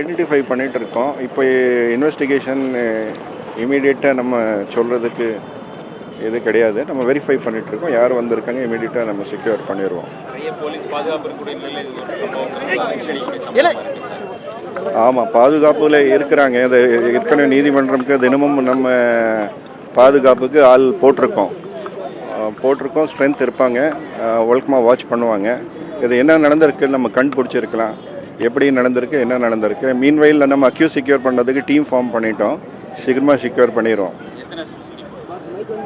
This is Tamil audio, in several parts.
ஐடென்டிஃபை பண்ணிகிட்டு இருக்கோம். இப்போ இன்வெஸ்டிகேஷன் இமீடியட்டாக நம்ம சொல்கிறதுக்கு இது கிடையாது. நம்ம வெரிஃபை பண்ணிகிட்ருக்கோம். யார் வந்திருக்காங்க இமீடியட்டாக நம்ம செக்யூர் பண்ணிடுவோம். ஆமாம், பாதுகாப்பில் இருக்கிறாங்க. இது ஏற்கனவே நீதிமன்றம்க்கு தினமும் நம்ம பாதுகாப்புக்கு ஆள் போட்டிருக்கோம். ஸ்ட்ரென்த் இருப்பாங்க, ஒழுக்கமாக வாட்ச் பண்ணுவாங்க. இது என்ன நடந்திருக்கு நம்ம கண்டுபிடிச்சிருக்கலாம், எப்படி நடந்திருக்கு, என்ன நடந்திருக்கு. மீன்வெயில் நம்ம அக்யூஸ் செக்யூர் பண்ணுறதுக்கு டீம் ஃபார்ம் பண்ணிட்டோம். சீக்கிரமாக செக்யூர் பண்ணிடுவோம்.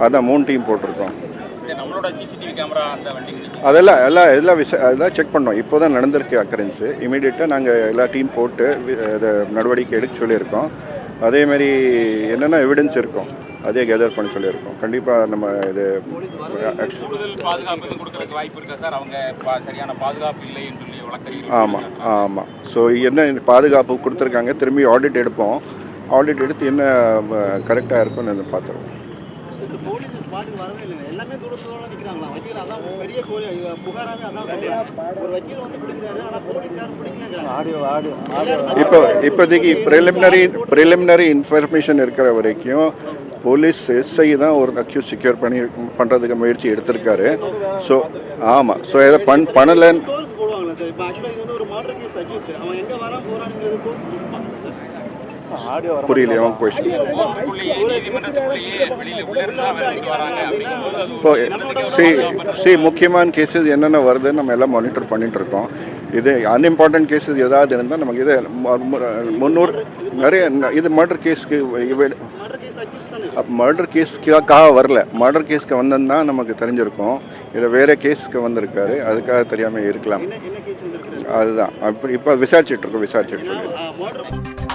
அதான் 3 டீம் போட்டிருக்கோம். அதெல்லாம் செக் பண்ணோம். இப்போ தான் நடந்திருக்கு அக்கரன்ஸு. இமீடியட்டாக நாங்கள் எல்லா டீம் போட்டு அதை நடவடிக்கை எடுக்க சொல்லியிருக்கோம். அதேமாதிரி என்னென்ன எவிடன்ஸ் இருக்கும் அதே கேதர் பண்ண சொல்லியிருக்கோம். கண்டிப்பாக நம்ம இது ஆமாம். ஸோ என்ன பாதுகாப்பு கொடுத்துருக்காங்க, திரும்பி ஆடிட் எடுப்போம். ஆடிட் எடுத்து என்ன கரெக்டாக இருக்கும்னு பார்த்துருவோம். இப்போதைக்கு ப்ரிலிமினரி இன்ஃபர்மேஷன் இருக்கிற வரைக்கும் போலீஸ் எஸ்ஐ தான் ஒரு அக்யூஸ் செக்யூர் பண்ணுறதுக்கு முயற்சி எடுத்திருக்காரு. ஸோ ஆமாம், ஸோ இதை பண்ணலன்னு புரியலையா கொஸ்டின்? முக்கியமான கேஸஸ் என்னென்ன வருதுன்னு நம்ம எல்லாம் மானிட்டர் பண்ணிட்டு இருக்கோம். இது அன்இம்பார்ட்டன்ட் கேஸஸ் ஏதாவது இருந்தால் நமக்கு இது 300 நிறைய இது மர்டர் கேஸ்க்கு மர்டர் கேஸ்க்காக வரல. மர்டர் கேஸ்க்கு வந்ததுன்னா நமக்கு தெரிஞ்சிருக்கும். இதை வேறு கேஸுக்கு வந்திருக்காரு, அதுக்காக தெரியாமல் இருக்கலாம். அதுதான் இப்போ விசாரிச்சுட்டு இருக்கோம்.